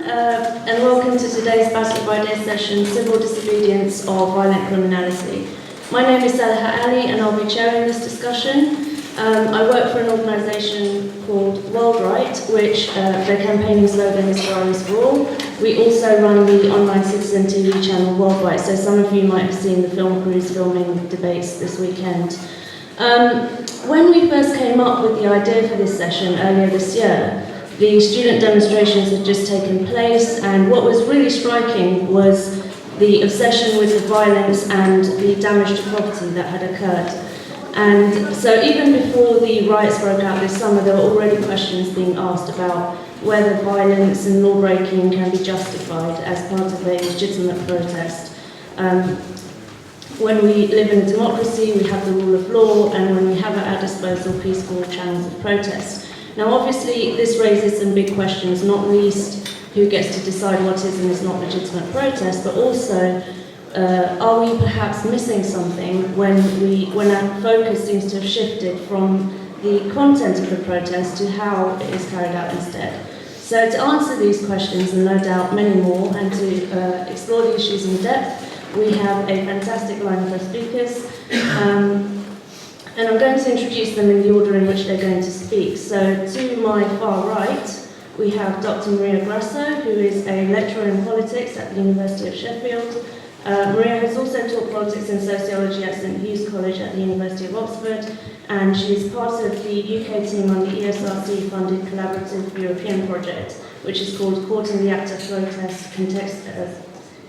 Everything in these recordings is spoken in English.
and welcome to today's Battle of Ideas session, Civil Disobedience or Violent Criminality. My name is Salaha Ali and I'll be chairing this discussion. I work for an organisation called World Right, which their campaigning slogan is Violence for All. We also run the online citizen TV channel World Right, so some of you might have seen the film crews filming debates this weekend. When we first came up with the idea for this session earlier this year, the student demonstrations had just taken place, and what was really striking was the obsession with the violence and the damage to property that had occurred. And so even before the riots broke out this summer, there were already questions being asked about whether violence and law breaking can be justified as part of a legitimate protest. When we live in a democracy, we have the rule of law, and when we have at our disposal peaceful channels of protest. Now obviously this raises some big questions, not least who gets to decide what is and is not legitimate protest, but also are we perhaps missing something when our focus seems to have shifted from the content of the protest to how it is carried out instead. So to answer these questions, and no doubt many more, and to explore the issues in depth, we have a fantastic lineup of speakers. And I'm going to introduce them in the order in which they're going to speak. So to my far right, we have Dr. Maria Grasso, who is a lecturer in politics at the University of Sheffield. Maria has also taught politics and sociology at St Hugh's College at the University of Oxford, and she's part of the UK team on the ESRC-funded collaborative European project, which is called Caught in the Act of Protest,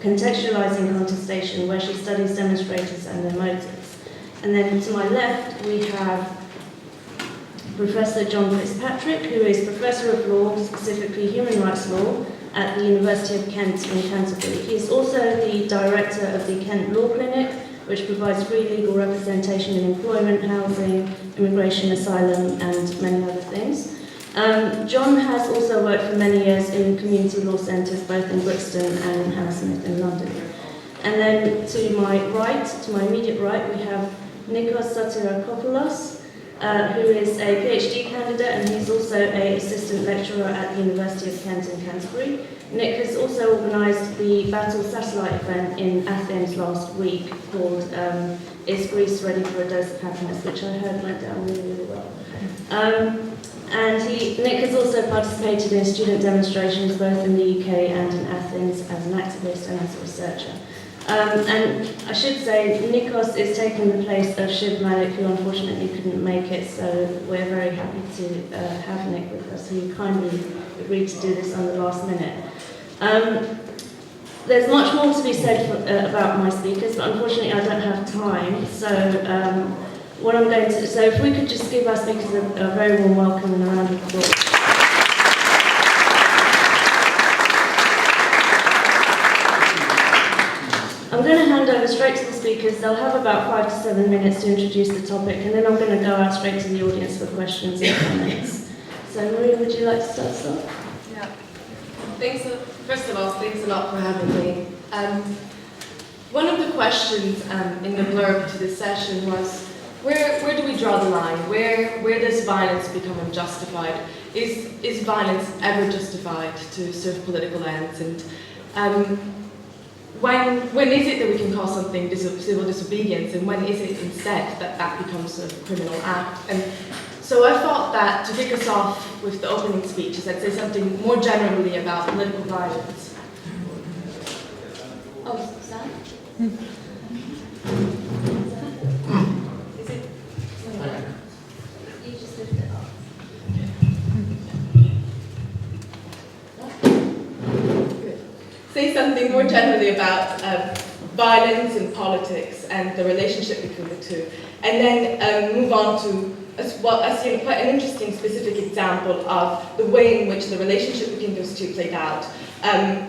Contextualizing Contestation, where she studies demonstrators and their motives. And then to my left, we have Professor John Fitzpatrick, who is Professor of Law, specifically Human Rights Law, at the University of Kent in Canterbury. He is also the Director of the Kent Law Clinic, which provides free legal representation in employment, housing, immigration, asylum, and many other things. John has also worked for many years in community law centres, both in Brixton and in Hammersmith in London. And then to my right, to my immediate right, we have Nikos Sotirakopoulos, who is a PhD candidate, and he's also an assistant lecturer at the University of Kent in Canterbury. Nick has also organised the Battle satellite event in Athens last week called Is Greece Ready for a Dose of Happiness, which I heard went down really, really well. And Nick has also participated in student demonstrations both in the UK and in Athens as an activist and as a researcher. And I should say, Nikos is taking the place of Shiv Malik, who unfortunately couldn't make it, so we're very happy to have Nick with us, who kindly agreed to do this on the last minute. There's much more to be said about my speakers, but unfortunately I don't have time, so what I'm going to... So if we could just give our speakers a very warm welcome and a round of applause. I'm going to hand over straight to the speakers. They'll have about 5 to 7 minutes to introduce the topic, and then I'm going to go out straight to the audience for questions and comments. So Maria, would you like to start us off? Yeah. First of all, thanks a lot for having me. One of the questions in the blurb to this session was, where do we draw the line? Where does violence become unjustified? Is violence ever justified to serve political ends? And when is it that we can call something civil disobedience, and when is it instead that becomes a criminal act? And so I thought that to kick us off with the opening speeches, I'd say something more generally about political violence. Oh, Sam? Is it? You just lift it up. Say something more generally about violence and politics and the relationship between the two, and then move on to quite an interesting specific example of the way in which the relationship between those two played out,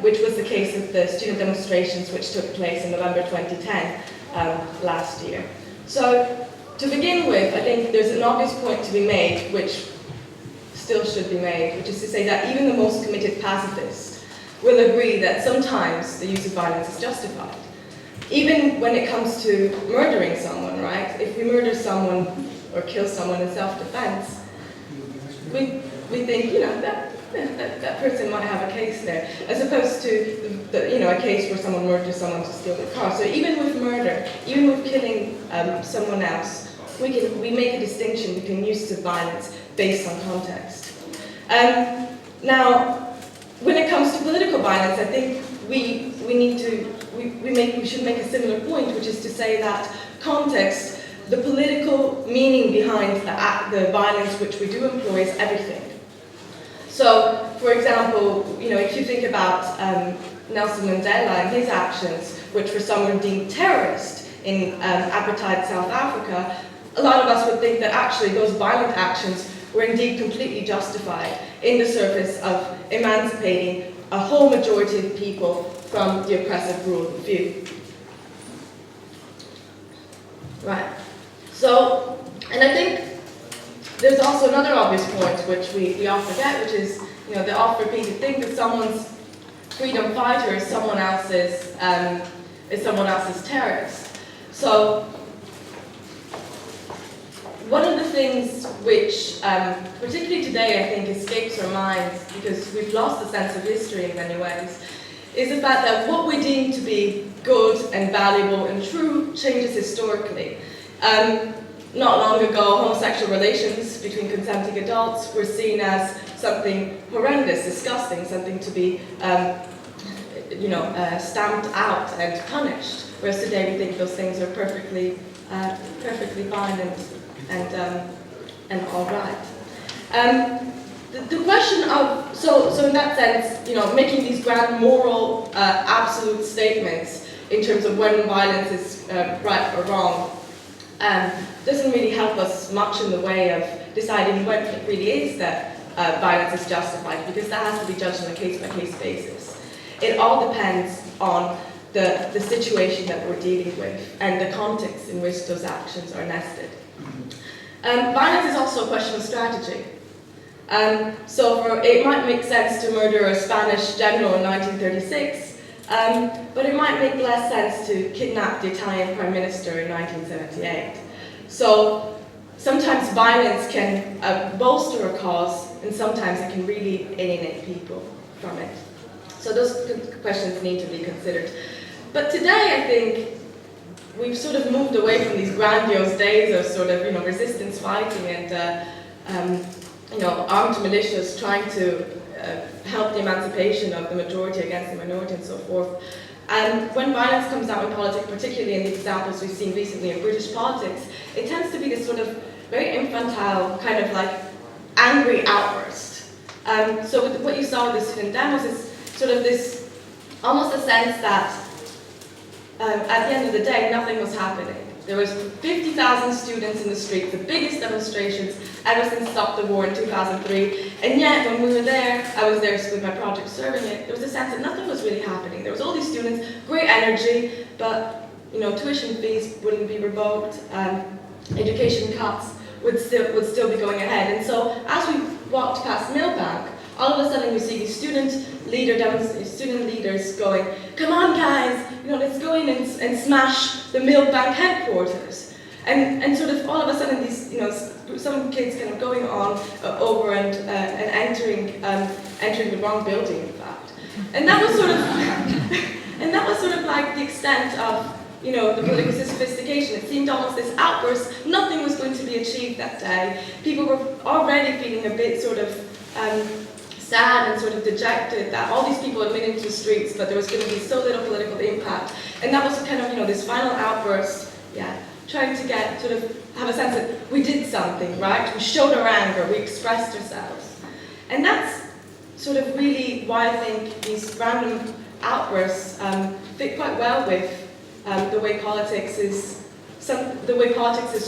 which was the case of the student demonstrations which took place in November 2010 last year. So to begin with, I think there's an obvious point to be made, which still should be made, which is to say that even the most committed pacifist will agree that sometimes the use of violence is justified. Even when it comes to murdering someone, right? If we murder someone or kill someone in self-defense, we think, that that person might have a case there, as opposed to a case where someone murders someone to steal their car. So even with murder, even with killing someone else, we make a distinction between use of violence based on context. Now, when it comes to political violence, I think we should make a similar point, which is to say that context, the political meaning behind the violence which we do employ, is everything. So, for example, if you think about Nelson Mandela and his actions, which were someone deemed terrorist in apartheid South Africa, a lot of us would think that actually those violent actions were indeed completely justified in the service of emancipating a whole majority of people from the oppressive rule of view. Right. So, and I think there's also another obvious point which we all forget, which is, the oft-repeated thing that someone's freedom fighter is someone else's terrorist. So, one of the things which, particularly today, I think escapes our minds because we've lost a sense of history in many ways, is the fact that what we deem to be good and valuable and true changes historically. Not long ago, homosexual relations between consenting adults were seen as something horrendous, disgusting, something to be, stamped out and punished. Whereas today we think those things are perfectly fine and all right. The question of so in that sense, making these grand moral absolute statements in terms of when violence is right or wrong. Doesn't really help us much in the way of deciding when it really is that violence is justified, because that has to be judged on a case-by-case basis. It all depends on the situation that we're dealing with and the context in which those actions are nested. Violence is also a question of strategy. So it might make sense to murder a Spanish general in 1936, but it might make less sense to kidnap the Italian Prime Minister in 1978. So sometimes violence can bolster a cause, and sometimes it can really alienate people from it. So those questions need to be considered. But today, I think, we've sort of moved away from these grandiose days of sort of, resistance fighting and, armed militias trying to help the emancipation of the majority against the minority and so forth. And when violence comes out in politics, particularly in the examples we've seen recently in British politics, it tends to be this sort of very infantile, kind of like angry outburst. So with what you saw with the student demos is sort of this, almost a sense that at the end of the day, nothing was happening. There was 50,000 students in the street, the biggest demonstrations ever since Stop the War in 2003. And yet, when we were there, I was there with my project serving it, there was a sense that nothing was really happening. There was all these students, great energy, but tuition fees wouldn't be revoked, education cuts would still be going ahead. And so, as we walked past Millbank, all of a sudden we see these student leaders going, "Come on, guys, let's go in and smash the Millbank headquarters." And sort of all of a sudden these, some kids kind of going on over and entering the wrong building, in fact. And that was sort of like the extent of the political sophistication. It seemed almost this outburst. Nothing was going to be achieved that day. People were already feeling a bit sort of sad and sort of dejected that all these people had been into the streets, but there was going to be so little political impact. And that was kind of, this final outburst, trying to get, sort of, have a sense that we did something, right? We showed our anger, we expressed ourselves. And that's sort of really why I think these random outbursts fit quite well with the way politics has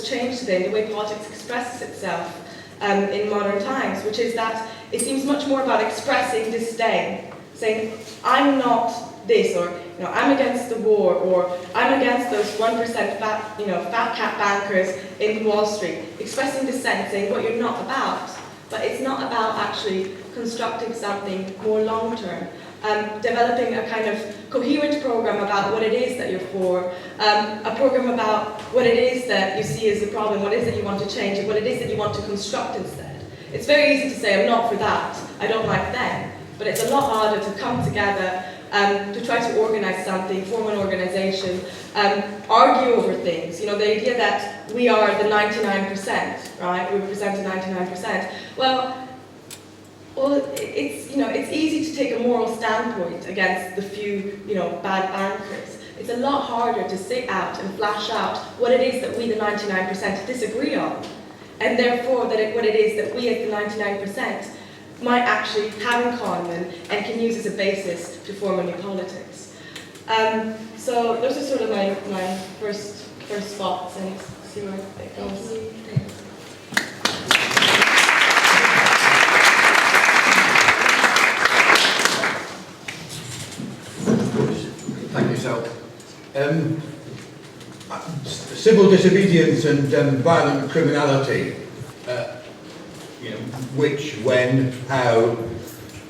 changed today, and the way politics expresses itself in modern times, which is that it seems much more about expressing disdain, saying, I'm not this, or I'm against the war, or I'm against those 1% fat cat bankers in Wall Street, expressing dissent, saying what you're not about. But it's not about actually constructing something more long-term, developing a kind of coherent program about what it is that you're for, a program about what it is that you see as a problem, what it is that you want to change, and what it is that you want to construct instead. It's very easy to say, I'm not for that, I don't like them. But it's a lot harder to come together, to try to organize something, form an organization, argue over things. You know, the idea that we are the 99%, right? We represent the 99%. Well, it's, you know, it's easy to take a moral standpoint against the few, you know, bad bankers. It's a lot harder to sit out and flash out what it is that we, the 99%, disagree on, and therefore what it is that we, as the 99%, might actually have in common and can use as a basis to form a new politics. So those are sort of my first thoughts, and see where it goes. Thank you, Sal. Civil disobedience and violent criminality, you know, which, when, how.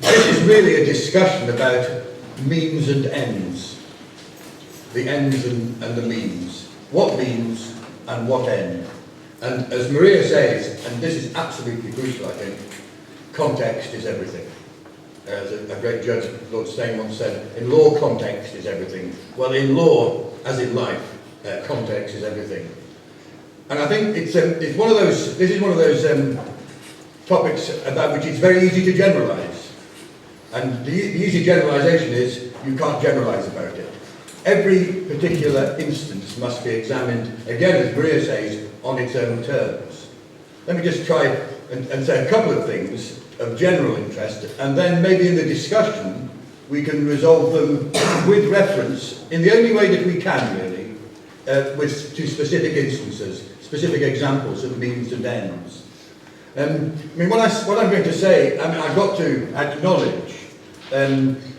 This is really a discussion about means and ends. The ends and the means. What means and what end. And as Maria says, and this is absolutely crucial, I think, context is everything. As a great judge, Lord Steyn, once said, in law, context is everything. Well, in law, as in life, context is everything. And I think it's one of those, this is one of those topics about which it's very easy to generalise. And the easy generalisation is you can't generalise about it. Every particular instance must be examined, again, as Maria says, on its own terms. Let me just try and say a couple of things of general interest, and then maybe in the discussion we can resolve them with reference, in the only way that we can really, to specific instances, specific examples of means and ends. I mean, what I'm going to say, I mean, I've got to acknowledge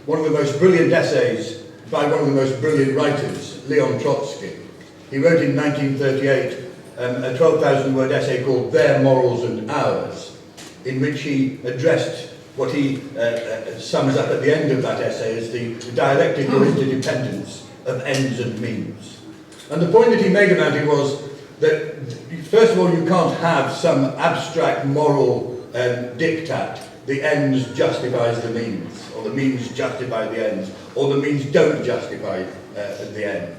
one of the most brilliant essays by one of the most brilliant writers, Leon Trotsky. He wrote in 1938 a 12,000-word essay called Their Morals and Ours, in which he addressed what he sums up at the end of that essay as the dialectical interdependence of ends and means. And the point that he made about it was that, first of all, you can't have some abstract moral diktat, the ends justifies the means, or the means justify the ends, or the means don't justify the end.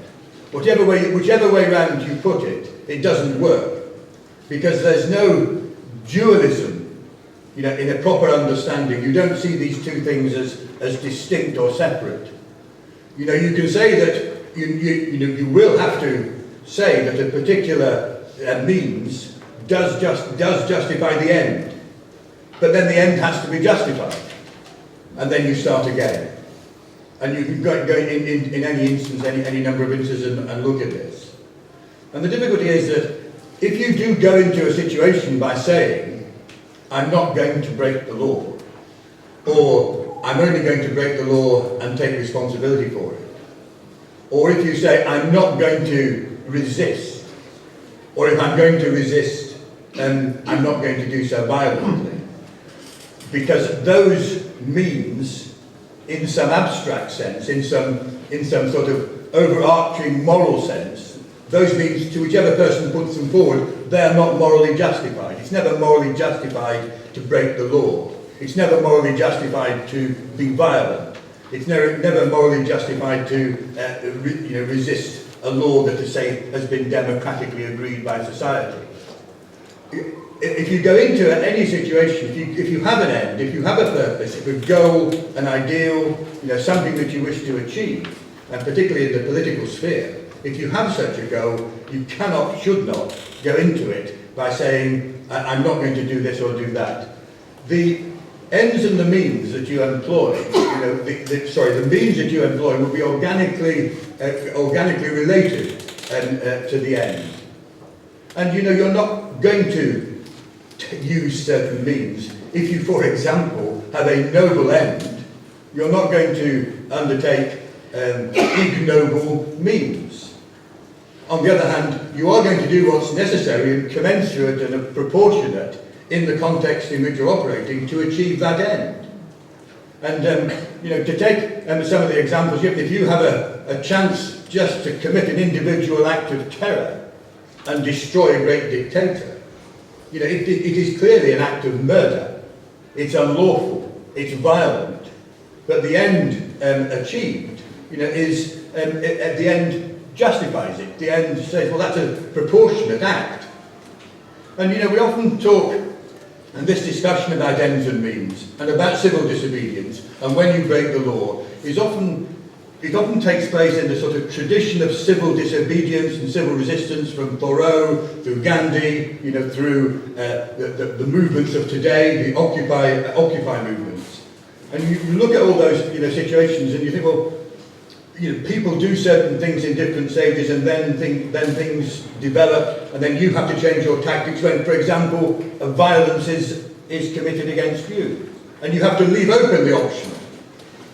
Whichever way round you put it, it doesn't work, because there's no dualism. You know, in a proper understanding, you don't see these two things as distinct or separate. You know, you can say that you will have to say that a particular means does justify the end, but then the end has to be justified, and then you start again. And you can go in any instance, any number of instances, and look at this. And the difficulty is that if you do go into a situation by saying, I'm not going to break the law, or I'm only going to break the law and take responsibility for it, or if you say, I'm not going to resist, or if I'm going to resist, I'm not going to do so violently, because those means, in some abstract sense, in some sort of overarching moral sense, those means, to whichever person puts them forward, they're not morally justified. It's never morally justified to break the law. It's never morally justified to be violent. It's never morally justified to resist a law that, to say, has been democratically agreed by society. If you go into any situation, if you have an end, if you have a purpose, if a goal, an ideal, something that you wish to achieve, and particularly in the political sphere, if you have such a goal, you cannot, should not, go into it by saying, I'm not going to do this or do that. The ends and the means that you employ, the means that you employ will be organically related to the end. And you're not going to use certain means. If you, for example, have a noble end, you're not going to undertake ignoble means. On the other hand, you are going to do what's necessary and commensurate and proportionate in the context in which you're operating to achieve that end. And to take some of the examples, if you have a chance just to commit an individual act of terror and destroy a great dictator, it is clearly an act of murder. It's unlawful. it's violent, but the end achieved, is at the end justifies it. The end says, well, that's a proportionate act. And we often talk in this discussion about ends and means and about civil disobedience and when you break the law it often takes place in the sort of tradition of civil disobedience and civil resistance from Thoreau through Gandhi, through the movements of today, the Occupy movements. And you look at all those situations and you think, well, people do certain things in different stages and then things develop and then you have to change your tactics when, for example, violence is committed against you. And you have to leave open the option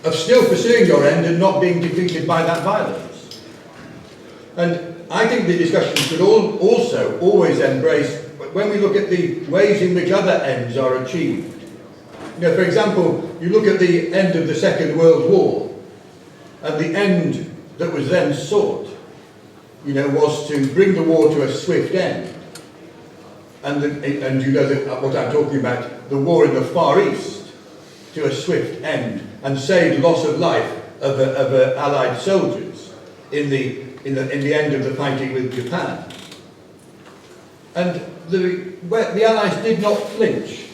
of still pursuing your end and not being defeated by that violence. And I think the discussion should also always embrace, when we look at the ways in which other ends are achieved. For example, you look at the end of the Second World War, and the end that was then sought, was to bring the war to a swift end. And what I'm talking about, the war in the Far East, to a swift end, and saved loss of life of Allied soldiers in the end of the fighting with Japan. And the Allies did not flinch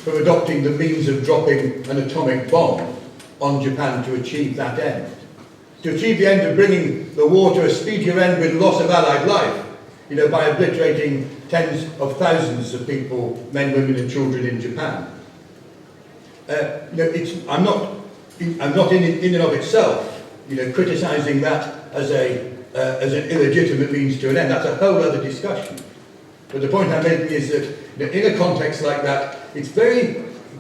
from adopting the means of dropping an atomic bomb on Japan to achieve that end. To achieve the end of bringing the war to a speedier end with loss of Allied life, by obliterating tens of thousands of people, men, women and children in Japan. I'm not in and of itself, criticising that as an illegitimate means to an end. That's a whole other discussion. But the point I'm making is that in a context like that,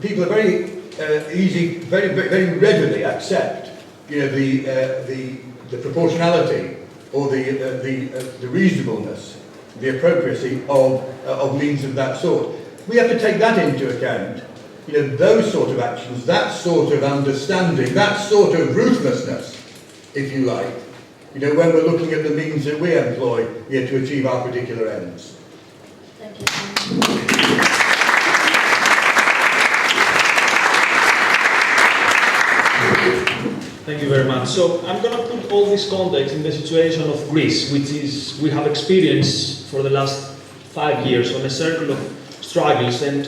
people are very very readily accept, the proportionality or the reasonableness, the appropriacy of means of that sort. We have to take that into account. Those sort of actions, that sort of understanding, that sort of ruthlessness, if you like, when we're looking at the means that we employ here to achieve our particular ends. Thank you. Thank you very much. So I'm going to put all this context in the situation of Greece, which we have experienced for the last 5 years on a circle of struggles, and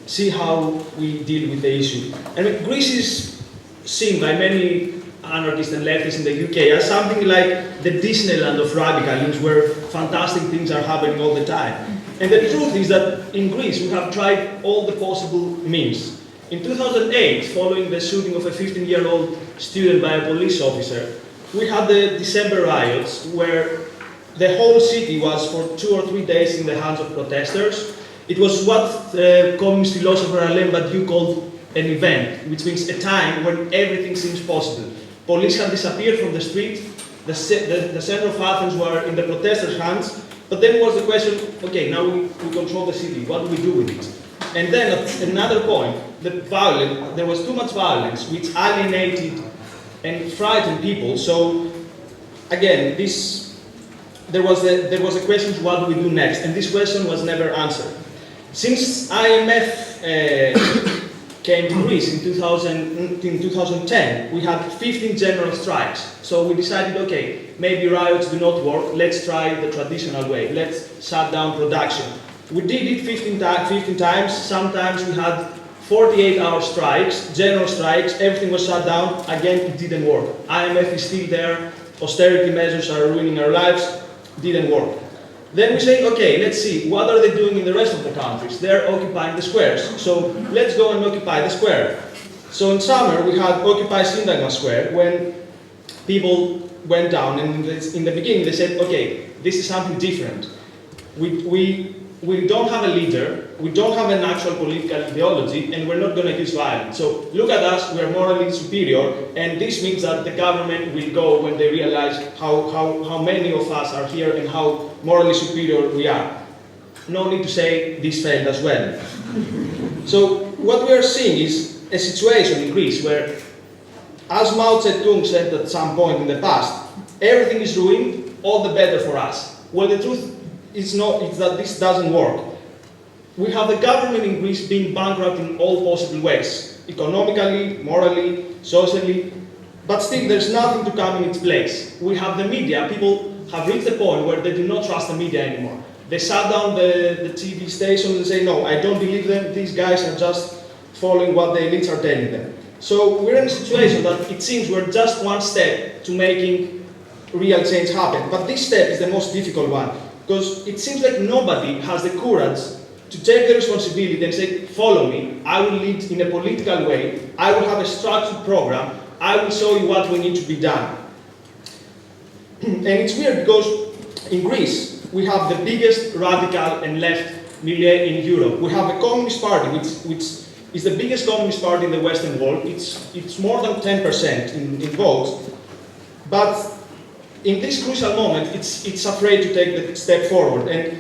see how we deal with the issue. And Greece is seen by many anarchists and leftists in the UK as something like the Disneyland of radicalism, where fantastic things are happening all the time. And the truth is that in Greece we have tried all the possible means. In 2008, following the shooting of a 15-year-old student by a police officer, we had the December riots, where the whole city was for 2 or 3 days in the hands of protesters. It was what the communist philosopher Alain Badiou called an event, which means a time when everything seems possible. Police had disappeared from the street, the center of Athens were in the protesters' hands, but then was the question, okay, now we control the city, what do we do with it? And then at another point, there was too much violence, which alienated and frightened people. So again, there was a question, what do we do next? And this question was never answered. Since IMF came to Greece in 2010, we had 15 general strikes. So we decided, okay, maybe riots do not work, let's try the traditional way, let's shut down production. We did it 15 times, sometimes we had 48-hour strikes, general strikes, everything was shut down, again it didn't work. IMF is still there, austerity measures are ruining our lives, didn't work. Then we say, okay, let's see, what are they doing in the rest of the countries? They're occupying the squares, so let's go and occupy the square. So in summer we had Occupy Syntagma Square, when people went down, and in the beginning they said, okay, this is something different. We don't have a leader, we don't have an actual political ideology, and we're not going to use violence. So look at us, we're morally superior, and this means that the government will go when they realize how many of us are here and how morally superior we are. No need to say this failed as well. So what we are seeing is a situation in Greece where, as Mao Zedong said at some point in the past, everything is ruined, all the better for us. Well, the truth is that this doesn't work. We have the government in Greece being bankrupt in all possible ways. economically, morally, socially, but still there's nothing to come in its place. We have the media. People have reached the point where they do not trust the media anymore. They shut down the TV stations and say, no, I don't believe them, these guys are just following what the elites are telling them. So we're in a situation that it seems we're just one step to making real change happen. But this step is the most difficult one, because it seems like nobody has the courage to take the responsibility and say, follow me, I will lead in a political way, I will have a structured program, I will show you what we need to be done. And it's weird because in Greece, we have the biggest radical and left milieu in Europe. We have a Communist Party, which is the biggest Communist Party in the Western world. It's more than 10% in votes. But in this crucial moment, it's afraid to take the step forward. And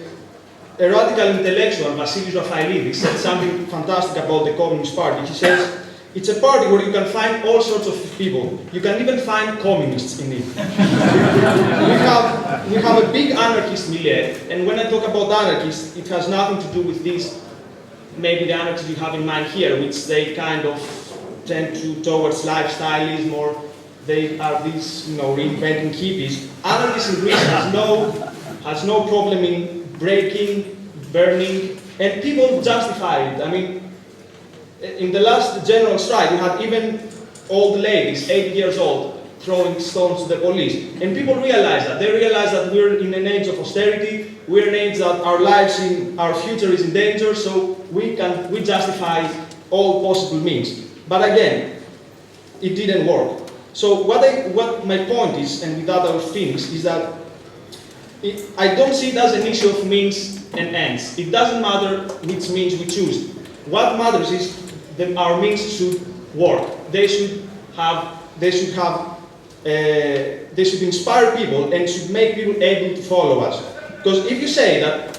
a radical intellectual, Vasilis Rafaelidis, said something fantastic about the Communist Party. He says, it's a party where you can find all sorts of people. You can even find communists in it. we have a big anarchist milieu, and when I talk about anarchists, it has nothing to do with this, maybe the anarchists you have in mind here, which they kind of tend towards lifestylism, or they are these, reinventing hippies. Anarchists in Greece has no problem in breaking, burning, and people justify it. I mean, in the last general strike, we had even old ladies, 80 years old, throwing stones to the police. And people realize that. They realize that we're in an age of austerity, we're in an age that our future is in danger, so we justify all possible means. But again, it didn't work. So what my point is, and with that I will finish, is that I don't see it as an issue of means and ends. It doesn't matter which means we choose. What matters is that our means should work. They should inspire people and should make people able to follow us. Because if you say that,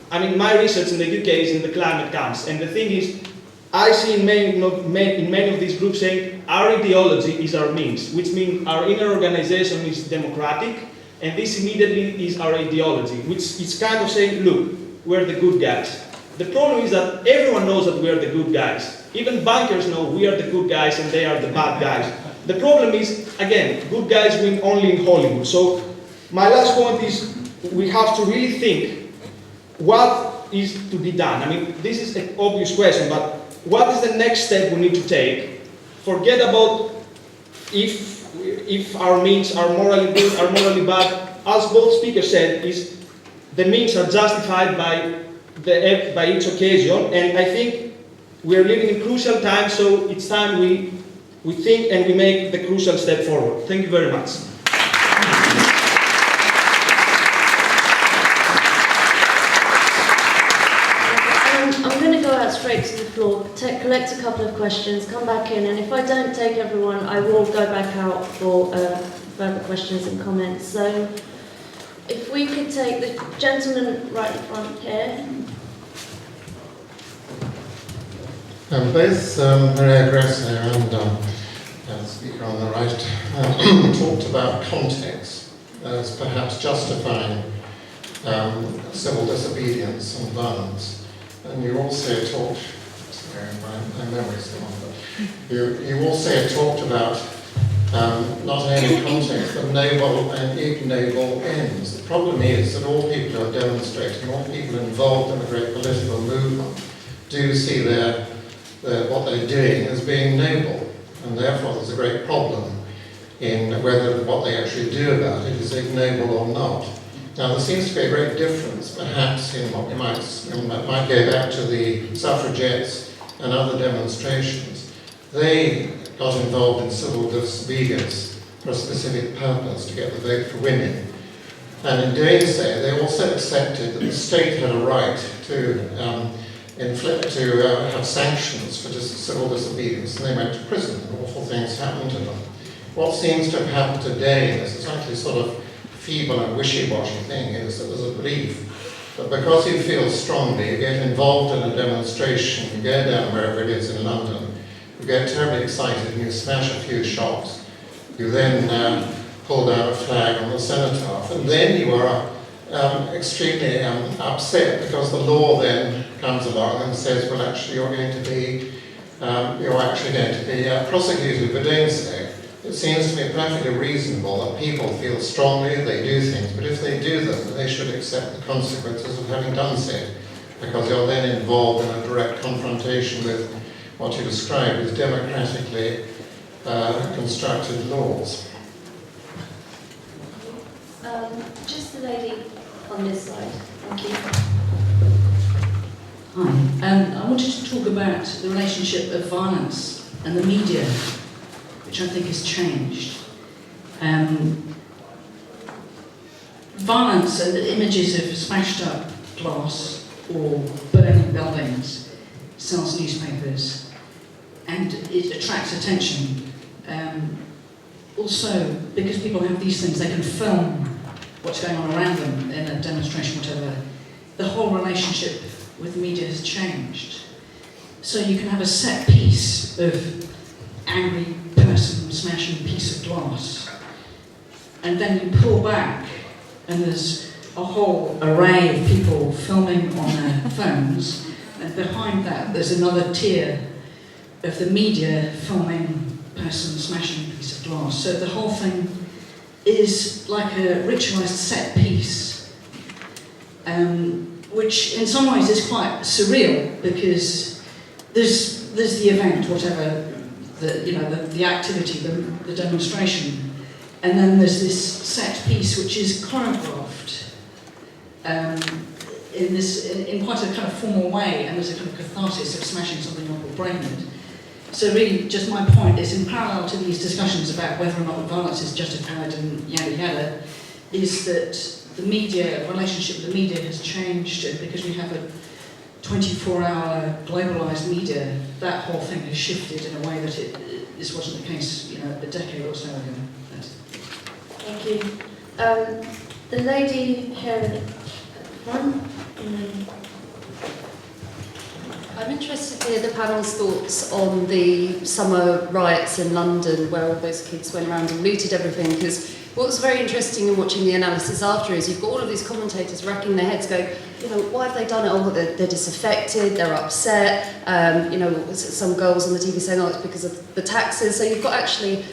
my research in the UK is in the climate camps, and the thing is, I see in many of these groups saying our ideology is our means, which means our inner organization is democratic, and this immediately is our ideology, which is kind of saying, look, we're the good guys. The problem is that everyone knows that we are the good guys. Even bankers know we are the good guys and they are the bad guys. The problem is, again, good guys win only in Hollywood. So my last point is we have to really think what is to be done. This is an obvious question, but what is the next step we need to take? Forget about if our means are morally good or morally bad. As both speakers said, is the means are justified by each occasion, and I think we are living in crucial times, so it's time we think and we make the crucial step forward. Thank you very much. I'm going to go out straight to the floor, collect a couple of questions, come back in, and if I don't take everyone, I will go back out for further questions and comments. So, if we could take the gentleman right in front here. Both Maria Grasso and the speaker on the right talked about context as perhaps justifying civil disobedience and violence. And you also talked, sorry, my memory's gone, but you also talked about not only context, but noble and ignoble ends. The problem is that all people who are demonstrating, all people involved in the great political movement, do see what they're doing as being noble, and therefore there's a great problem in whether what they actually do about it is ignoble or not. Now there seems to be a great difference, perhaps, in what we might go back to the suffragettes and other demonstrations. They got involved in civil disobedience for a specific purpose, to get the vote for women. And in doing so, they also accepted that the state had a right to have sanctions for civil disobedience, and they went to prison, and awful things happened to them. What seems to have happened today, and this is actually sort of feeble and wishy-washy thing, is that there's a belief that because you feel strongly, you get involved in a demonstration, you go down wherever it is in London, you get terribly excited and you smash a few shops, you then pull down a flag on the cenotaph, and then you are extremely upset because the law then comes along and says, well, actually you're going to be you're actually going to be prosecuted for doing so. It seems to me perfectly reasonable that people feel strongly they do things, but if they do them, they should accept the consequences of having done so, because you're then involved in a direct confrontation with what you describe as democratically constructed laws. Just the lady on this side. Thank you. Hi. I wanted to talk about the relationship of violence and the media, which I think has changed. Violence and the images of smashed up glass or burning buildings sells newspapers, and it attracts attention. Also, because people have these things, they can film what's going on around them in a demonstration, whatever. The whole relationship with media has changed. So you can have a set piece of angry person smashing a piece of glass, and then you pull back and there's a whole array of people filming on their phones, and behind that there's another tier of the media filming person smashing a piece of glass. So the whole thing is like a ritualised set piece, which in some ways is quite surreal, because there's the event, whatever, the activity, the demonstration, and then there's this set piece which is choreographed in quite a kind of formal way, and there's a kind of catharsis of smashing something up or breaking it. So really, just my point is, in parallel to these discussions about whether or not violence is justified and yada yada, is that the media, relationship with the media has changed, and because we have a 24-hour globalised media, that whole thing has shifted in a way that this wasn't the case, a decade or so ago. Thank you. The lady here at the front. I'm interested to hear the panel's thoughts on the summer riots in London, where all those kids went around and looted everything, because what was very interesting in watching the analysis after is you've got all of these commentators racking their heads going, why have they done it? Oh, they're disaffected, they're upset, some girls on the TV saying, it's because of the taxes. So you've got actually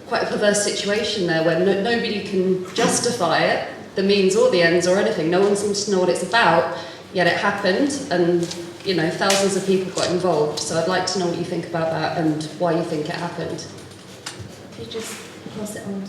quite a perverse situation there where nobody can justify it, the means or the ends or anything. No one seems to know what it's about, yet it happened, and thousands of people got involved. So I'd like to know what you think about that and why you think it happened. Could you just pass it on?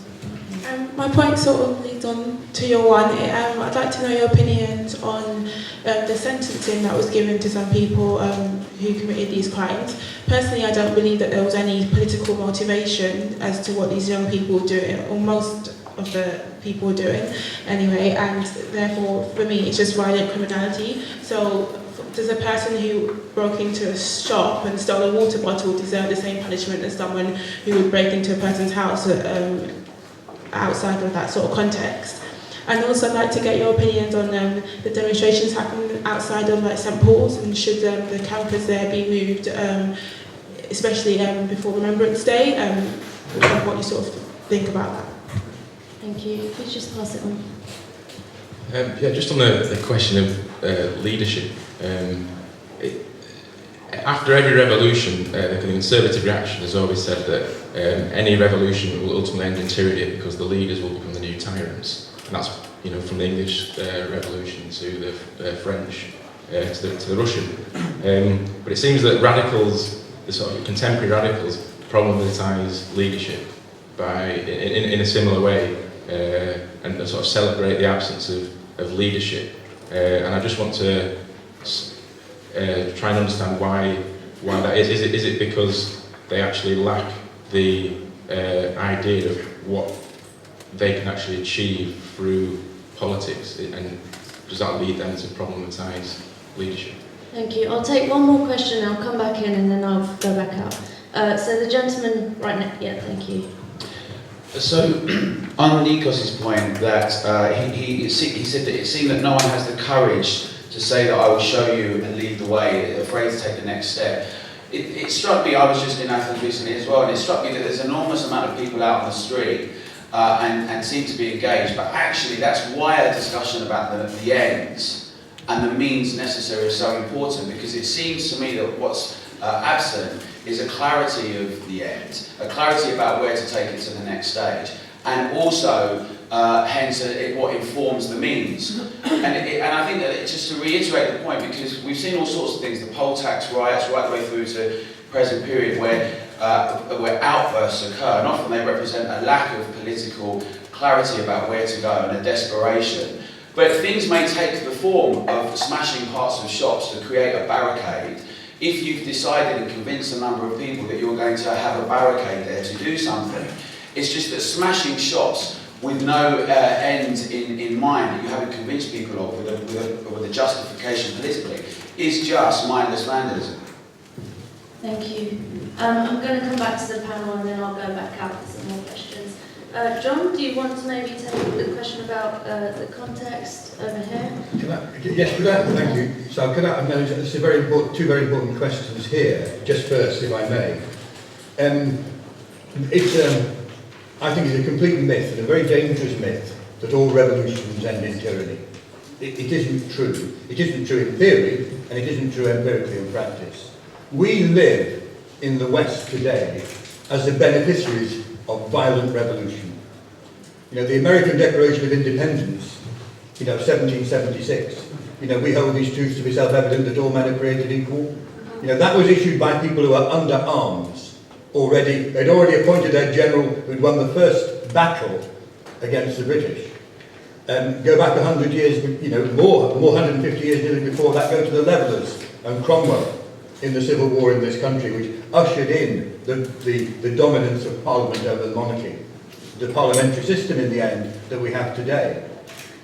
My point sort of leads on to your one. I'd like to know your opinions on the sentencing that was given to some people who committed these crimes. Personally, I don't believe that there was any political motivation as to what these young people were doing, or most of the people were doing anyway, and therefore for me it's just violent criminality. So does a person who broke into a shop and stole a water bottle deserve the same punishment as someone who would break into a person's house outside of that sort of context? And also I'd like to get your opinions on the demonstrations happening outside of St Paul's, and should the campus there be moved, especially before Remembrance Day, what you sort of think about that. Thank you. Could you just pass it on? Just on the question of leadership. After every revolution, the conservative reaction has always said that any revolution will ultimately end in tyranny because the leaders will become the new tyrants. And that's from the English Revolution to the French to the Russian. But it seems that radicals, the sort of contemporary radicals, problematise leadership in a similar way and sort of celebrate the absence of leadership. And I just want to try and understand why that is. Is it because they actually lack the idea of what they can actually achieve through politics, and does that lead them to problematise leadership? Thank you. I'll take one more question, I'll come back in and then I'll go back out. So the gentleman right next, thank you. So, on Nikos's point that he said that it seemed that no one has the courage to say that I will show you and lead the way, afraid to take the next step. It struck me, I was just in Athens recently as well, and it struck me that there's an enormous amount of people out on the street and seem to be engaged, but actually that's why a discussion about the ends and the means necessary is so important, because it seems to me that what's absent is a clarity of the end, a clarity about where to take it to the next stage, and also hence what informs the means. And I think that just to reiterate the point, because we've seen all sorts of things, the poll tax riots right the way through to present period where outbursts occur, and often they represent a lack of political clarity about where to go and a desperation. But things may take the form of smashing parts of shops to create a barricade. If you've decided and convinced a number of people that you're going to have a barricade there to do something, it's just that smashing shops with no end in mind that you haven't convinced people of with a justification politically is just mindless vandalism. Thank you. I'm going to come back to the panel and then I'll go back out for some more questions. John, do you want to maybe take the question about the context over here? Yes, thank you. So there's two very important questions here. Just first, if I may. I think it's a complete myth, and a very dangerous myth, that all revolutions end in tyranny. It isn't true. It isn't true in theory, and it isn't true empirically in practice. We live in the West today as the beneficiaries of violent revolution. You know, the American Declaration of Independence, 1776, we hold these truths to be self-evident that all men are created equal. That was issued by people who are under arms already. They'd already appointed their general who'd won the first battle against the British. Go back 100 years, more 150 years nearly before that, go to the Levellers and Cromwell in the Civil War in this country, which ushered in the dominance of Parliament over the monarchy, the parliamentary system in the end that we have today.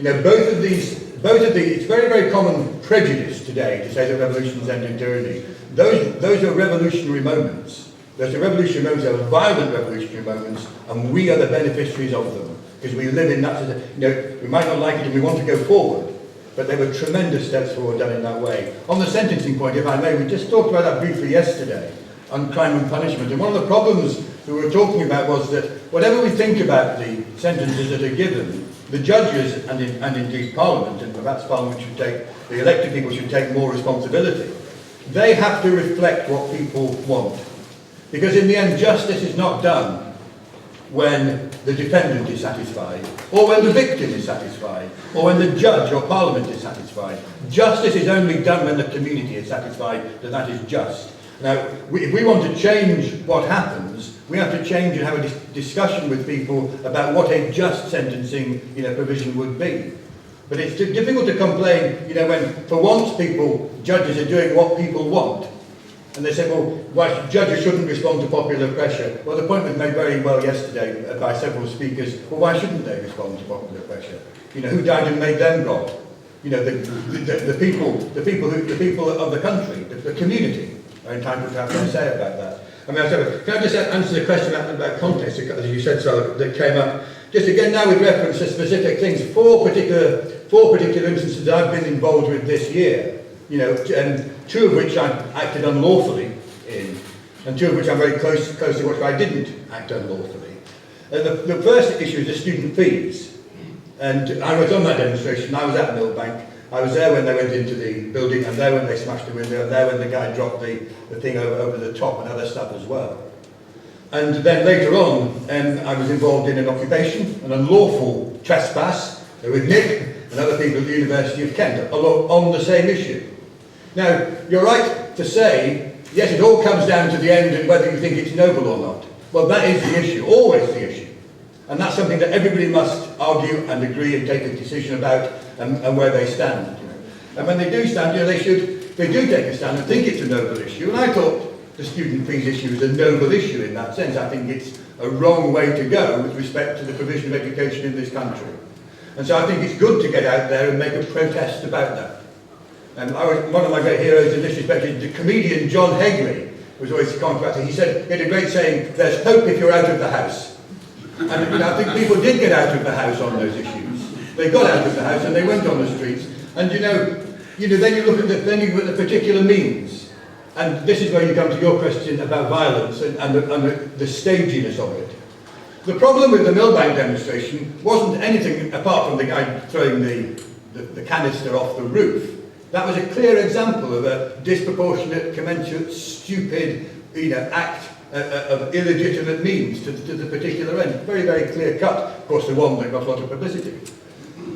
Both of these, it's very, very common prejudice today to say that revolutions end in tyranny. Those are revolutionary moments. Those are revolutionary moments, those are violent revolutionary moments, and we are the beneficiaries of them, because we live in that, we might not like it and we want to go forward, but they were tremendous steps forward done in that way. On the sentencing point, if I may, we just talked about that briefly yesterday, on crime and punishment, and one of the problems that we were talking about was that whatever we think about the sentences that are given, the judges and indeed Parliament, and perhaps Parliament should take, the elected people should take more responsibility. They have to reflect what people want. Because in the end, justice is not done when the defendant is satisfied, or when the victim is satisfied, or when the judge or Parliament is satisfied. Justice is only done when the community is satisfied that that is just. Now, if we want to change what happens, we have to change and have a discussion with people about what a just sentencing provision would be. But it's difficult to complain, when for once judges are doing what people want. And they say, well, judges shouldn't respond to popular pressure. Well, the point was made very well yesterday by several speakers. Well, why shouldn't they respond to popular pressure? Who died and made them God? The people of the country, the community are entitled to have their say about that. Can I just answer the question about context, as you said, so that came up? Just again now with reference to specific things, four particular instances I've been involved with this year. And two of which I acted unlawfully in, and two of which I'm very close to which I didn't act unlawfully. The first issue is the student fees. And I was on that demonstration, I was at Millbank, I was there when they went into the building, and there when they smashed the window, and there when the guy dropped the thing over the top and other stuff as well. And then later on, I was involved in an occupation, an unlawful trespass with Nick and other people at the University of Kent on the same issue. Now, you're right to say, yes, it all comes down to the end and whether you think it's noble or not. Well, that is the issue, always the issue. And that's something that everybody must argue and agree and take a decision about and where they stand. And when they do stand, they do take a stand and think it's a noble issue. And I thought the student fees issue is a noble issue in that sense. I think it's a wrong way to go with respect to the provision of education in this country. And so I think it's good to get out there and make a protest about that. And one of my great heroes in this respect is the comedian John Hegley, who was always a contractor. He had a great saying, there's hope if you're out of the house. And I think people did get out of the house on those issues. They got out of the house and they went on the streets. And then you look at the particular means. And this is where you come to your question about violence and the staginess of it. The problem with the Millbank demonstration wasn't anything apart from the guy throwing the canister off the roof. That was a clear example of a disproportionate, commensurate, stupid, act of illegitimate means to the particular end. Very, very clear cut. Of course, the one that got a lot of publicity.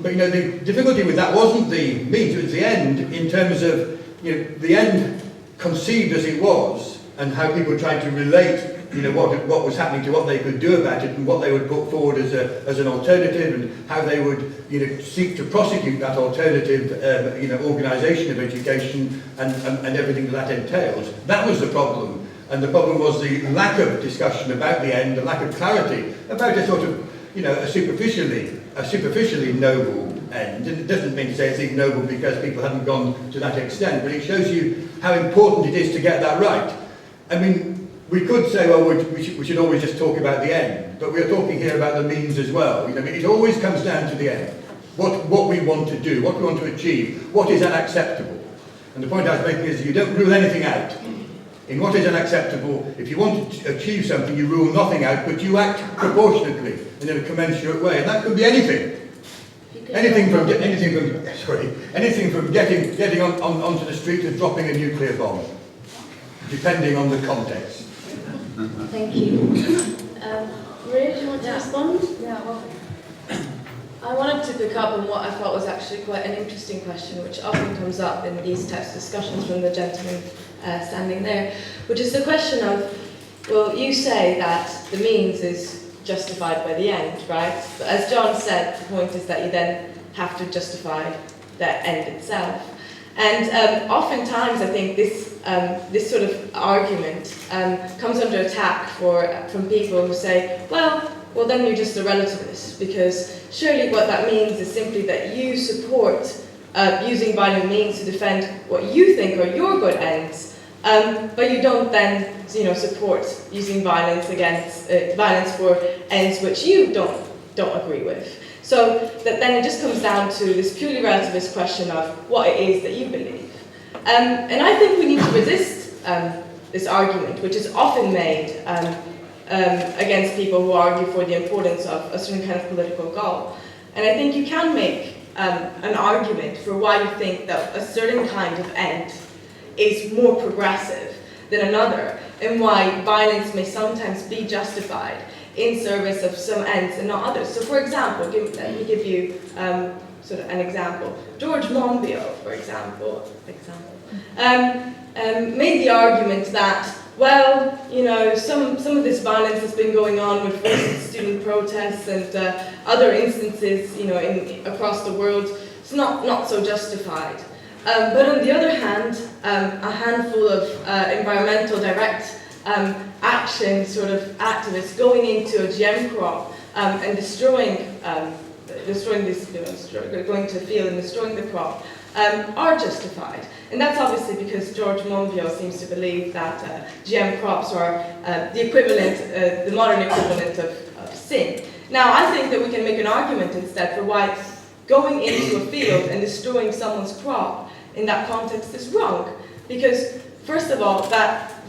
But the difficulty with that wasn't the means, it was the end, in terms of the end conceived as it was, and how people tried to relate what was happening to what they could do about it, and what they would put forward as an alternative, and how they would seek to prosecute that alternative organisation of education and everything that entails. That was the problem. And the problem was the lack of discussion about the end, the lack of clarity about a sort of, a superficially noble end. And it doesn't mean to say it's ignoble because people haven't gone to that extent, but it shows you how important it is to get that right. I mean, we could say, well, we should always just talk about the end, but we're talking here about the means as well. It always comes down to the end. What we want to do, what we want to achieve, what is unacceptable. And the point I was making is you don't rule anything out. In what is unacceptable, if you want to achieve something, you rule nothing out, but you act proportionately and in a commensurate way. And that could be anything. Anything from getting onto the street to dropping a nuclear bomb, depending on the context. Thank you. Maria, do you want to respond? Yeah, well, I wanted to pick up on what I thought was actually quite an interesting question, which often comes up in these types of discussions from the gentleman standing there, which is the question of, well, you say that the means is justified by the end, right? But as John said, the point is that you then have to justify the end itself. And oftentimes I think this sort of argument comes under attack from people who say, well, then you're just a relativist, because surely what that means is simply that you support using violent means to defend what you think are your good ends, but you don't then support using violence for ends which you don't agree with. So that then it just comes down to this purely relativist question of what it is that you believe. And I think we need to resist this argument, which is often made against people who argue for the importance of a certain kind of political goal. And I think you can make an argument for why you think that a certain kind of end is more progressive than another, and why violence may sometimes be justified in service of some ends and not others. So for example, let me give you sort of an example. George Monbiot, for example, made the argument that, well, some of this violence has been going on with recent student protests and other instances, across the world. It's not so justified. But on the other hand, a handful of environmental direct action sort of activists going into a GM crop and destroying this, going to a field and destroying the crop, are justified. And that's obviously because George Monbiot seems to believe that GM crops are the equivalent, the modern equivalent of sin. Now, I think that we can make an argument instead for why going into a field and destroying someone's crop in that context is wrong. Because, first of all,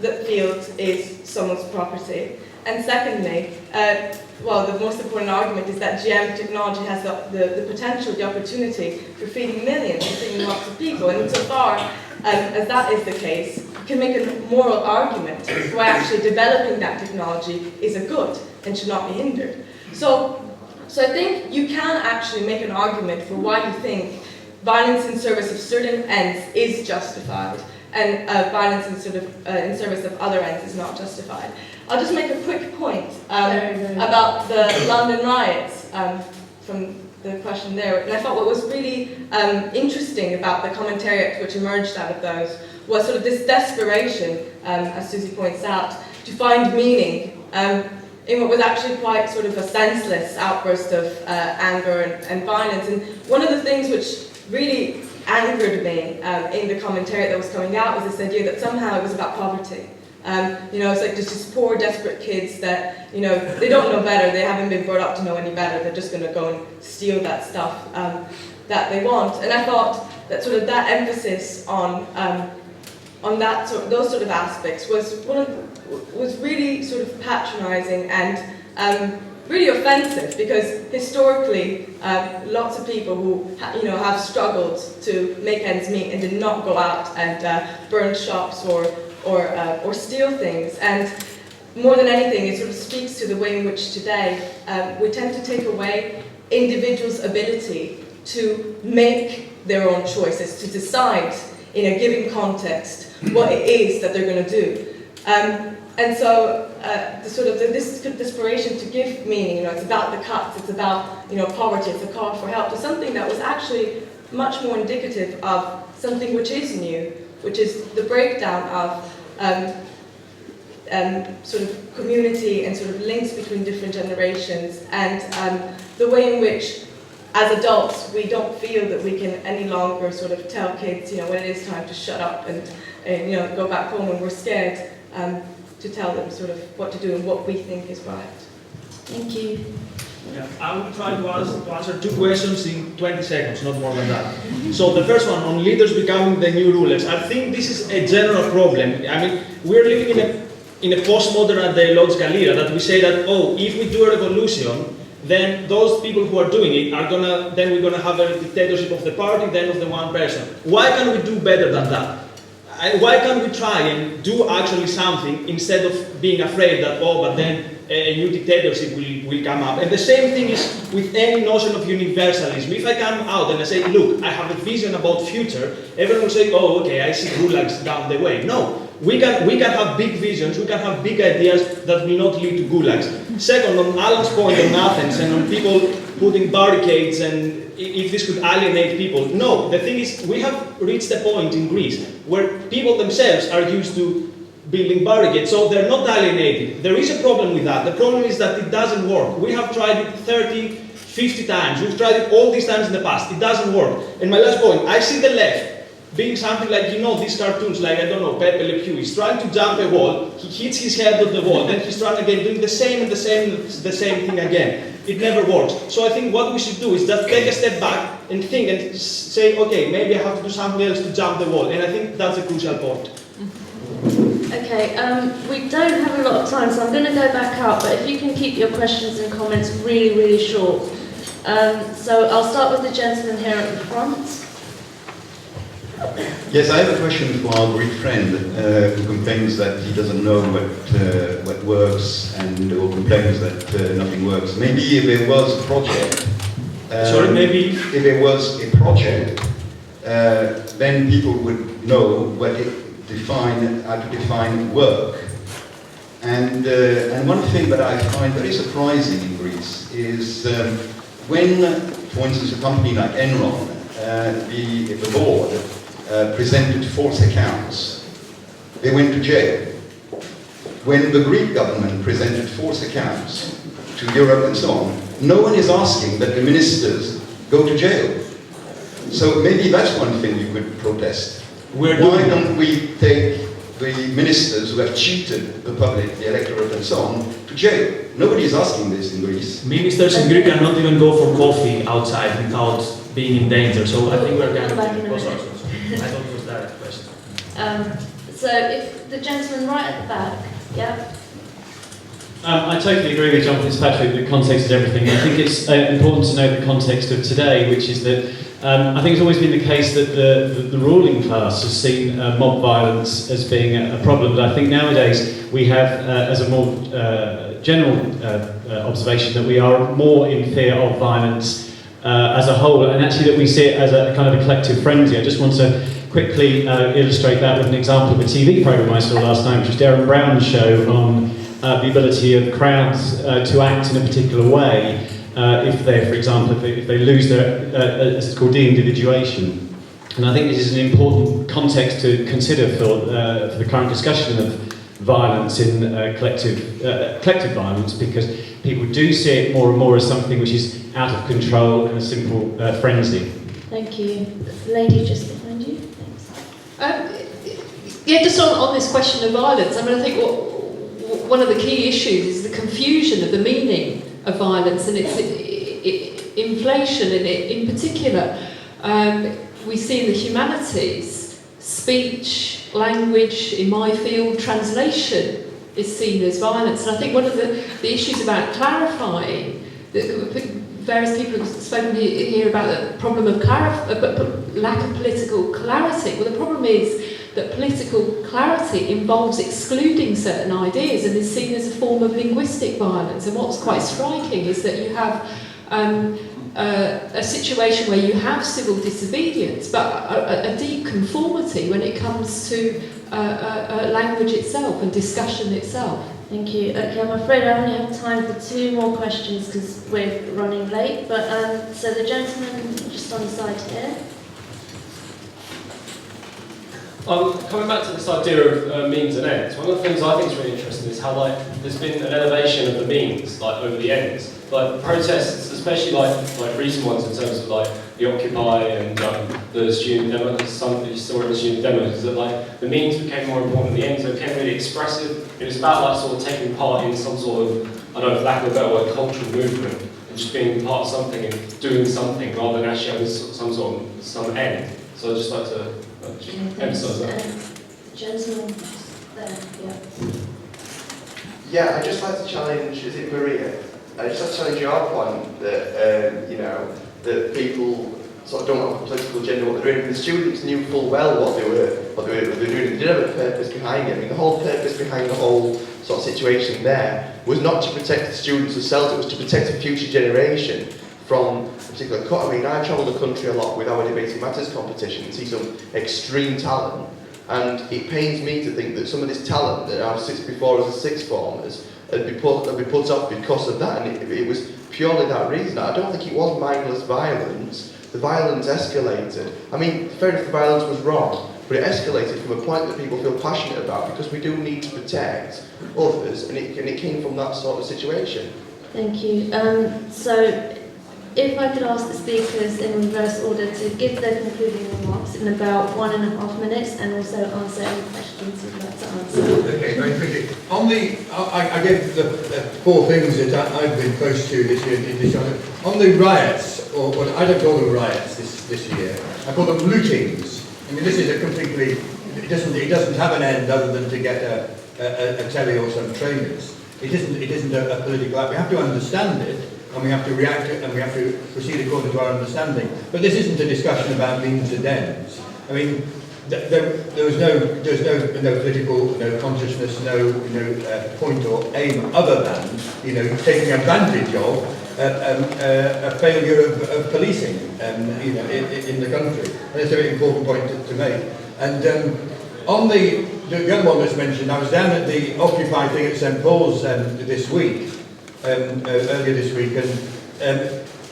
the field is someone's property. And secondly, the most important argument is that GM technology has the potential, the opportunity for feeding millions and feeding lots of people. And insofar as that is the case, you can make a moral argument why actually developing that technology is a good and should not be hindered. So I think you can actually make an argument for why you think violence in service of certain ends is justified and violence in service of other ends is not justified. I'll just make a quick point about the London riots from the question there. And I thought what was really interesting about the commentariat which emerged out of those was sort of this desperation, as Susie points out, to find meaning in what was actually quite sort of a senseless outburst of anger and violence. And one of the things which really angered me in the commentariat that was coming out was this idea that somehow it was about poverty. It's like there's just poor, desperate kids that, they don't know better, they haven't been brought up to know any better, they're just going to go and steal that stuff that they want. And I thought that sort of that emphasis on those sort of aspects was really sort of patronising and really offensive, because historically, lots of people who have struggled to make ends meet and did not go out and burn shops or steal things. And more than anything, it sort of speaks to the way in which today we tend to take away individuals' ability to make their own choices, to decide in a given context what it is that they're going to do. And so this desperation to give meaning, it's about the cuts, it's about poverty, it's a call for help, to something that was actually much more indicative of something which is new, which is the breakdown of sort of community and sort of links between different generations, and the way in which, as adults, we don't feel that we can any longer sort of tell kids, when it is time to shut up and go back home, and we're scared to tell them sort of what to do and what we think is right. Thank you. Yeah, I will try to answer two questions in 20 seconds, not more than that. So the first one, on leaders becoming the new rulers. I think this is a general problem. I mean, we're living in a postmodern ideological era that we say that, if we do a revolution, then those people who are doing it we're gonna have a dictatorship of the party, then of the one person. Why can't we do better than that? Why can't we try and do actually something instead of being afraid that, but then a new dictatorship will come up? And the same thing is with any notion of universalism. If I come out and I say, look, I have a vision about future, everyone will say, okay, I see gulags down the way. No, we can have big visions, we can have big ideas that will not lead to gulags. Second, on Alan's point on Athens and on people putting barricades and if this could alienate people. No, the thing is, we have reached a point in Greece where people themselves are used to building barricades, so they're not alienated. There is a problem with that. The problem is that it doesn't work. We have tried it 30, 50 times. We've tried it all these times in the past. It doesn't work. And my last point, I see the left being something like, these cartoons, like, Pepe Le Pew. He's trying to jump a wall, he hits his head on the wall, then he's trying again, doing the same thing again. It never works. So I think what we should do is just take a step back and think and say, okay, maybe I have to do something else to jump the wall. And I think that's a crucial point. Okay, we don't have a lot of time, so I'm going to go back out, but if you can keep your questions and comments really, really short. So I'll start with the gentleman here at the front. Yes, I have a question for our Greek friend who complains that he doesn't know what works or complains that nothing works. Maybe if there was a project, if there was a project, then people would know how to define work. And one thing that I find very surprising in Greece is when, for instance, a company like Enron, the board presented false accounts, they went to jail. When the Greek government presented false accounts to Europe and so on, no one is asking that the ministers go to jail. So maybe that's one thing you could protest. Why don't we take the ministers who have cheated the public, the electorate and so on, to jail? Nobody is asking this in Greece. Ministers in Greece cannot even go for coffee outside without being in danger, so I think we're kind of... I don't use that question. So if the gentleman right at the back, yeah. I totally agree with John Fitzpatrick that context is everything. I think it's important to know the context of today, which is that I think it's always been the case that the ruling class has seen mob violence as being a problem, but I think nowadays we have, as a more general observation, that we are more in fear of violence as a whole, and actually that we see it as a kind of a collective frenzy. I just want to quickly illustrate that with an example of a TV programme I saw last night, which was Darren Brown's show on the ability of crowds to act in a particular way if they, for example, if they lose their, as it's called, de-individuation. And I think this is an important context to consider for the current discussion of violence in collective violence, because people do see it more and more as something which is out of control and a simple frenzy. Thank you. The lady just behind you. Thanks. Just on this question of violence, I mean, I think one of the key issues is the confusion of the meaning of violence and its inflation in it. In particular, we see in the humanities, speech, language, in my field, translation is seen as violence. And I think one of the issues about clarifying, that various people have spoken here about the problem of lack of political clarity. Well, the problem is that political clarity involves excluding certain ideas and is seen as a form of linguistic violence. And what's quite striking is that you have a situation where you have civil disobedience, but a deep conformity when it comes to language itself and discussion itself. Thank you. Okay, I'm afraid I only have time for 2 more questions because we're running late. But so the gentleman just on the side here. Coming back to this idea of means and ends, one of the things I think is really interesting is how there's been an elevation of the means over the ends. Protests, especially recent ones in terms of the Occupy and the student demos, some that you saw in the student demos, is that the means became more important than the ends. They became really expressive. It was about sort of taking part in some sort of, I don't know, for lack of a better word, cultural movement, and just being part of something and doing something rather than actually having some end. So I'd just like to emphasise that. Gentleman there, yeah. Yeah, I'd just like to challenge, is it Maria? I just like to challenge your point that, that people sort of don't have a political agenda what they're doing. The students knew full well what they were doing. They did have a purpose behind it. I mean, the whole purpose behind the whole sort of situation there was not to protect the students themselves, it was to protect a future generation from a particular cut. I mean, I travel the country a lot with our Debating Matters competition and see some extreme talent. And it pains me to think that some of this talent that now sits before us as sixth formers would be put off because of that, and it was purely that reason. I don't think it was mindless violence. The violence escalated. I mean, fair enough, the violence was wrong, but it escalated from a point that people feel passionate about because we do need to protect others, and it came from that sort of situation. Thank you. So, if I could ask the speakers in reverse order to give their concluding remarks in about 1.5 minutes, and also answer any questions you'd like to answer. Okay, very quickly. I gave the 4 things that I've been close to this year. On the riots, or I don't call them riots this year, I call them lootings. I mean, this is a completely, it doesn't have an end other than to get a telly or some trainers. It isn't a political act. We have to understand it, and we have to react to it, and we have to proceed according to our understanding. But this isn't a discussion about means and ends. I mean, there was no political, no consciousness, no point or aim other than taking advantage of a failure of policing in the country. And that's a very important point to make. And on the other one that's mentioned, I was down at the Occupy thing at St Paul's this week. Earlier this week, and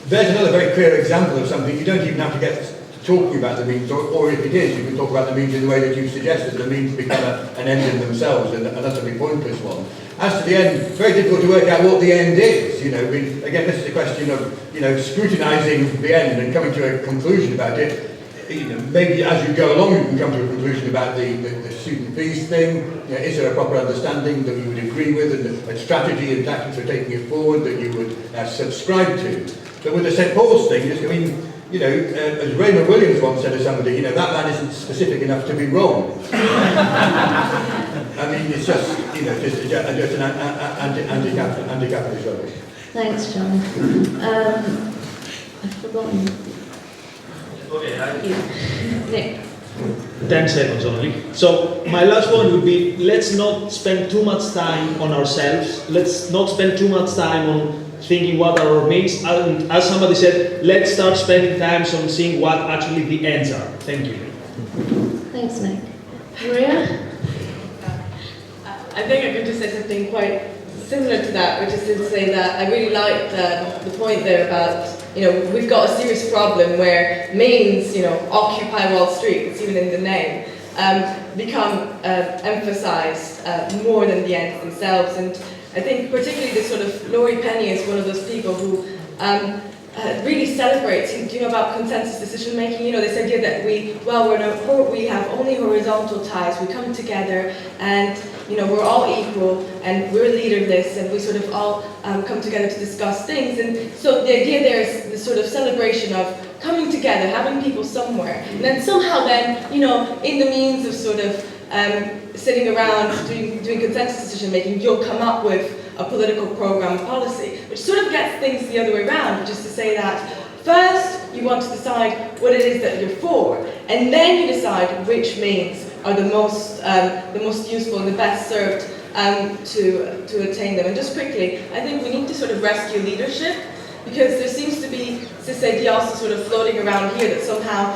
there's another very clear example of something. You don't even have to get talking about the means, or if it is, you can talk about the means in the way that you've suggested. The means become an end in themselves, and an utterly pointless one. As to the end, very difficult to work out what the end is. Again, this is a question of scrutinising the end and coming to a conclusion about it. Maybe as you go along, you can come to a conclusion about the student fees thing. Is there a proper understanding that you would agree with, and a strategy and tactics for taking it forward that you would subscribe to? But with the St Paul's thing, as Raymond Williams once said to somebody, that man isn't specific enough to be wrong. I mean, it's just an anti-capitalist rubbish. Thanks, John. I've forgotten. Okay, Nick. 10 seconds only. So my last one would be, let's not spend too much time on ourselves. Let's not spend too much time on thinking what are our means. And as somebody said, let's start spending time on seeing what actually the ends are. Thank you. Thanks, Nick. Maria? I think I could just say something quite similar to that, which is to say that I really liked the point there about, we've got a serious problem where means, Occupy Wall Street, it's even in the name, become emphasised more than the ends themselves. And I think particularly this sort of Laurie Penny is one of those people who really celebrates, about consensus decision making. This idea that we have only horizontal ties. We come together and we're all equal and we're leaderless, and we sort of all come together to discuss things. And so the idea there is this sort of celebration of coming together, having people somewhere, and then somehow in the means of sort of sitting around doing consensus decision making, you'll come up with a political program and policy, which sort of gets things the other way around, which is to say that first you want to decide what it is that you're for, and then you decide which means are the most useful and the best served to attain them. And just quickly, I think we need to sort of rescue leadership, because there seems to be this idea also sort of floating around here that somehow,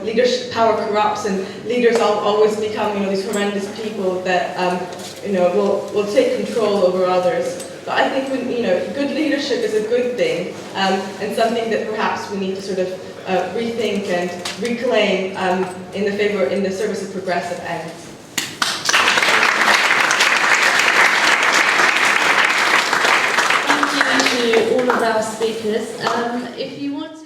leadership power corrupts and leaders always become, these horrendous people that, will take control over others. But I think good leadership is a good thing, and something that perhaps we need to sort of rethink and reclaim in the service of progressive ends. Thank you to all of our speakers. If you want